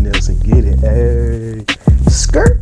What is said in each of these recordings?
Nelson, get it. Hey, skirt.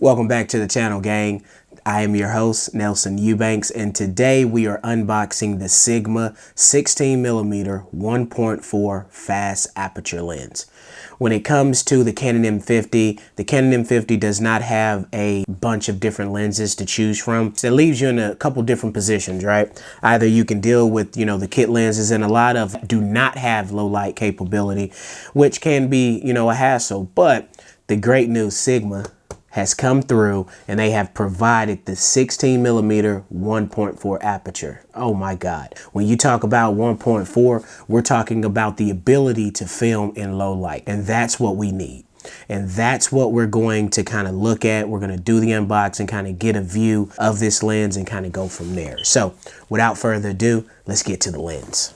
Welcome back to the channel, gang. I am your host, Nelson Eubanks, and today we are unboxing the Sigma 16mm 1.4 fast aperture lens. When it comes to the Canon M50, the Canon M50 does not have a bunch of different lenses to choose from. So it leaves you in a couple different positions, right? Either you can deal with, the kit lenses, and a lot of do not have low light capability, which can be, a hassle. But the great news, Sigma has come through and they have provided the 16mm 1.4 aperture. Oh my God. When you talk about 1.4, we're talking about the ability to film in low light, and that's what we need. And that's what we're going to kind of look at. We're going to do the unboxing, kind of get a view of this lens and kind of go from there. So without further ado, let's get to the lens.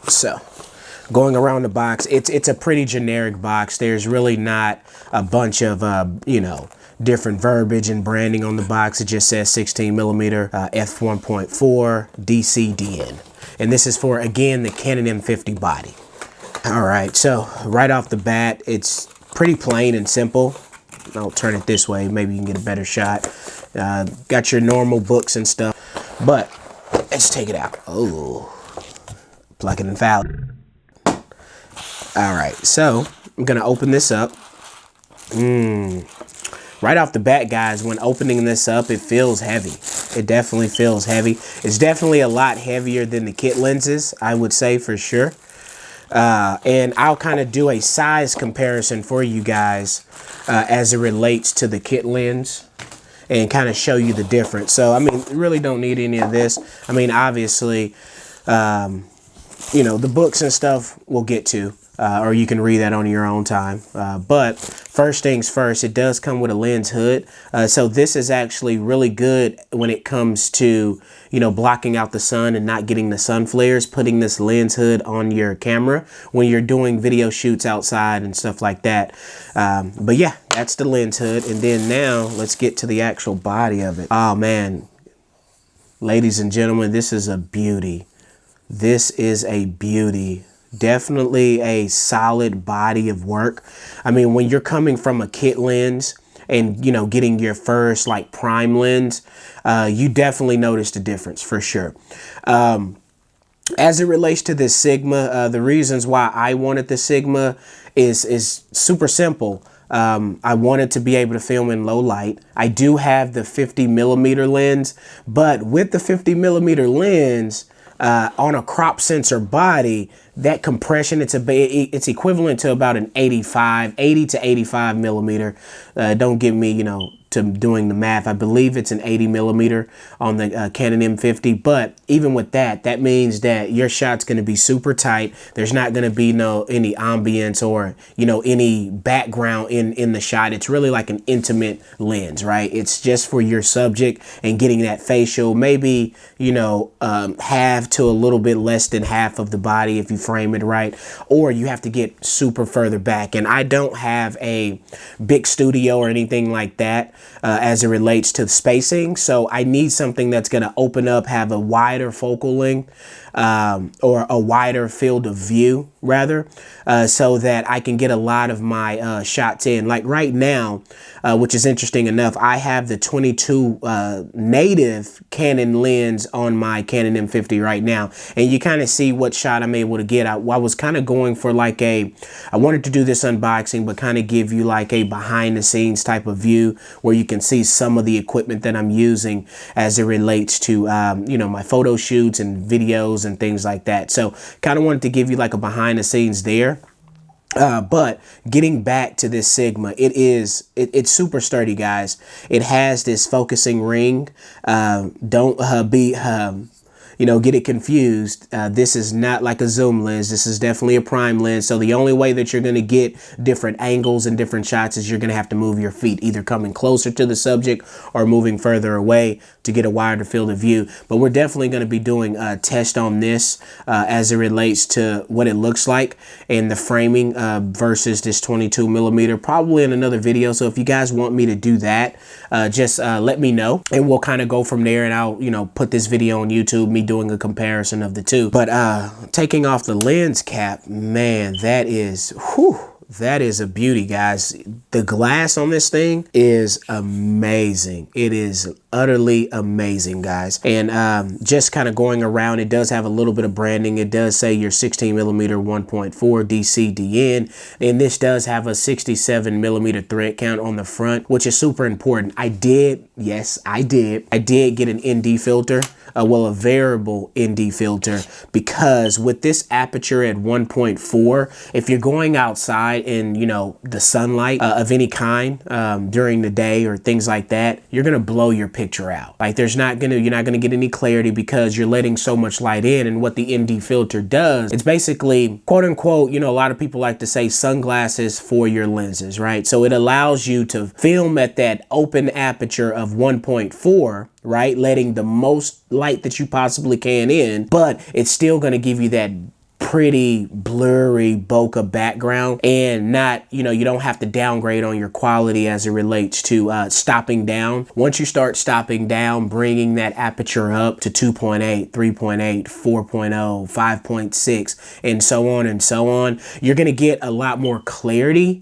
So going around the box, it's a pretty generic box. There's really not a bunch of, different verbiage and branding on the box. It just says 16mm f1.4 DCDN. And this is for, again, the Canon M50 body. All right, so right off the bat, it's pretty plain and simple. I'll turn it this way, maybe you can get a better shot. Got your normal books and stuff, but let's take it out. Oh, plug it and foul it. All right, so I'm gonna open this up. Right off the bat, guys, when opening this up, it feels heavy. It definitely feels heavy. It's definitely a lot heavier than the kit lenses, I would say, for sure. And I'll kind of do a size comparison for you guys as it relates to the kit lens and kind of show you the difference. So, I mean, you really don't need any of this. I mean, obviously, the books and stuff we'll get to. Or you can read that on your own time. But first things first, it does come with a lens hood. So this is actually really good when it comes to, blocking out the sun and not getting the sun flares, putting this lens hood on your camera when you're doing video shoots outside and stuff like that. But yeah, that's the lens hood. And then now let's get to the actual body of it. Oh man, ladies and gentlemen, this is a beauty. This is a beauty. Definitely a solid body of work. I mean, when you're coming from a kit lens and, getting your first like prime lens, you definitely notice the difference for sure. As it relates to this Sigma, the reasons why I wanted the Sigma is super simple. I wanted to be able to film in low light. I do have the 50mm lens, but with the 50mm lens, on a crop sensor body, that compression, it's equivalent to about an 80 to 85 millimeter. Don't give me, to doing the math. I believe it's an 80mm on the Canon M50. But even with that, that means that your shot's going to be super tight. There's not going to be any ambience or, any background in the shot. It's really like an intimate lens, right? It's just for your subject and getting that facial, maybe, half to a little bit less than half of the body if you frame it right, or you have to get super further back. And I don't have a big studio or anything like that as it relates to spacing, so I need something that's going to open up, have a wider focal length, or a wider field of view rather, so that I can get a lot of my shots in. Like right now, which is interesting enough, I have the 22 native Canon lens on my Canon M50 right now, and you kind of see what shot I'm able to get. I was kind of going for like I wanted to do this unboxing, but kind of give you like a behind the scenes type of view where you can see some of the equipment that I'm using as it relates to, my photo shoots and videos and things like that. So kind of wanted to give you like a behind the scenes there. But getting back to this Sigma, it's super sturdy, guys. It has this focusing ring. Don't be get it confused. This is not like a zoom lens. This is definitely a prime lens. So the only way that you're going to get different angles and different shots is you're going to have to move your feet, either coming closer to the subject or moving further away to get a wider field of view. But we're definitely going to be doing a test on this as it relates to what it looks like and the framing versus this 22 millimeter, probably in another video. So if you guys want me to do that, just let me know and we'll kind of go from there, and I'll put this video on YouTube, me doing a comparison of the two. But taking off the lens cap, man, that is that is a beauty, guys. The glass on this thing is amazing. It is utterly amazing, guys. And just kind of going around, it does have a little bit of branding. It does say your 16 millimeter 1.4 DCDN, and this does have a 67 millimeter thread count on the front, which is super important. I did get an ND filter. Well, a variable ND filter, because with this aperture at 1.4, if you're going outside in, the sunlight of any kind during the day or things like that, you're going to blow your picture out. Like you're not going to get any clarity because you're letting so much light in. And what the ND filter does, it's basically, quote unquote, a lot of people like to say sunglasses for your lenses, right? So it allows you to film at that open aperture of 1.4, right? Letting the most light that you possibly can in, but it's still going to give you that pretty blurry bokeh background, and not, you don't have to downgrade on your quality as it relates to stopping down. Once you start stopping down, bringing that aperture up to 2.8, 3.8, 4.0, 5.6, and so on, you're going to get a lot more clarity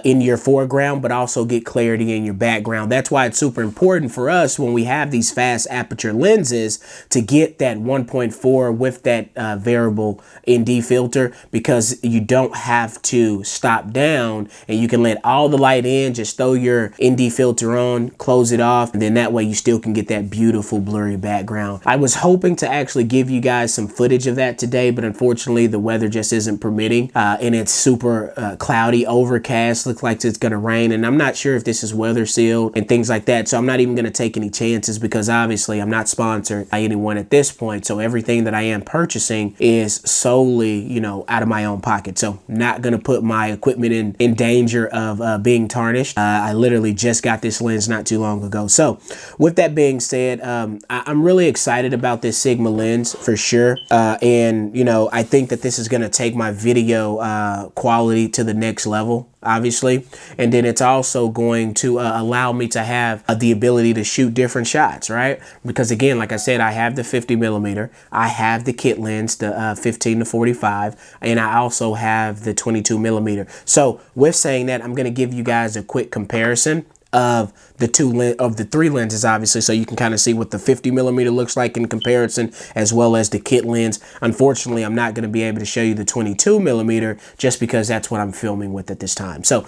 in your foreground, but also get clarity in your background. That's why it's super important for us when we have these fast aperture lenses to get that 1.4 with that variable ND filter, because you don't have to stop down and you can let all the light in, just throw your ND filter on, close it off, and then that way you still can get that beautiful blurry background. I was hoping to actually give you guys some footage of that today, but unfortunately the weather just isn't permitting, and it's super cloudy, overcast, looks like it's gonna rain, and I'm not sure if this is weather sealed and things like that, so I'm not even gonna take any chances, because obviously I'm not sponsored by anyone at this point. So everything that I am purchasing is solely out of my own pocket, so not gonna put my equipment in danger of being tarnished. I literally just got this lens not too long ago. So with that being said, I'm really excited about this Sigma lens for sure, and I think that this is gonna take my video quality to the next level, obviously, and then it's also going to allow me to have the ability to shoot different shots, right? Because again, like I said, I have the 50 millimeter, I have the kit lens, the 15 to 45, and I also have the 22 millimeter. So with saying that, I'm going to give you guys a quick comparison of the three lenses, obviously, so you can kind of see what the 50 millimeter looks like in comparison, as well as the kit lens. Unfortunately, I'm not going to be able to show you the 22 millimeter just because that's what I'm filming with at this time. So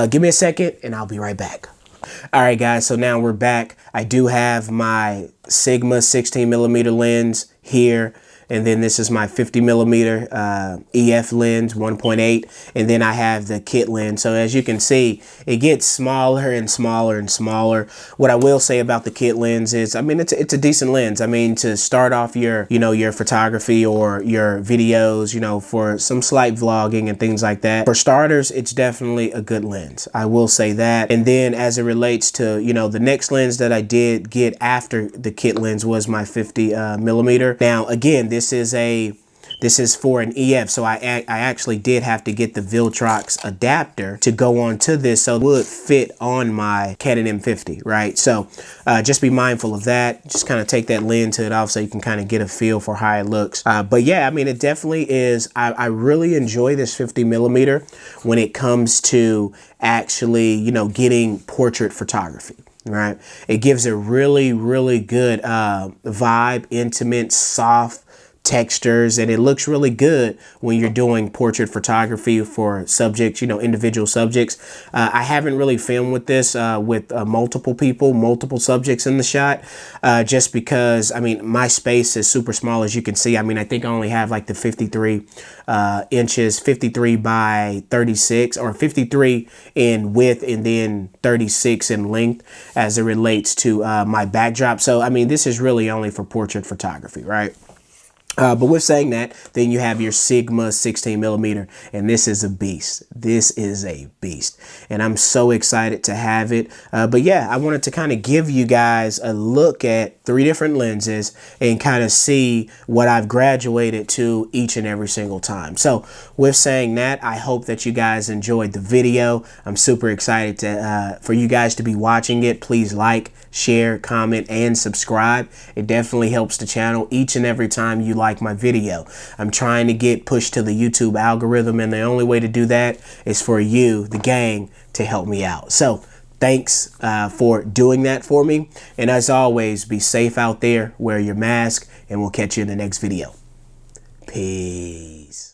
give me a second and I'll be right back. All right, guys, so now we're back. I do have my Sigma 16 millimeter lens here, and then this is my 50 millimeter EF lens 1.8, and then I have the kit lens. So as you can see, it gets smaller and smaller and smaller. What I will say about the kit lens is, I mean, it's a decent lens. I mean, to start off your your photography or your videos, for some slight vlogging and things like that, for starters, it's definitely a good lens, I will say that. And then as it relates to the next lens that I did get after the kit lens was my 50 millimeter. Now again, this is for an EF, so I actually did have to get the Viltrox adapter to go onto this, so it would fit on my Canon M50, right? So just be mindful of that. Just kind of take that lens hood off so you can kind of get a feel for how it looks. But yeah, I mean, it definitely is. I really enjoy this 50 millimeter when it comes to actually, getting portrait photography. Right, it gives a really, really good vibe, intimate, soft textures, and it looks really good when you're doing portrait photography for subjects, individual subjects. I haven't really filmed with this with multiple subjects in the shot, just because, I mean, my space is super small, as you can see. I mean, I think I only have like the 53 inches, 53 by 36, or 53 in width and then 36 in length as it relates to my backdrop. So I mean, this is really only for portrait photography, right? But with saying that, then you have your Sigma 16 millimeter, and this is a beast. This is a beast, and I'm so excited to have it. But yeah, I wanted to kind of give you guys a look at 3 different lenses and kind of see what I've graduated to each and every single time. So with saying that, I hope that you guys enjoyed the video. I'm super excited to for you guys to be watching it. Please like, share, comment, and subscribe. It definitely helps the channel each and every time you like my video. I'm trying to get pushed to the YouTube algorithm, and the only way to do that is for you, the gang, to help me out. So thanks for doing that for me. And as always, be safe out there, wear your mask, and we'll catch you in the next video. Peace.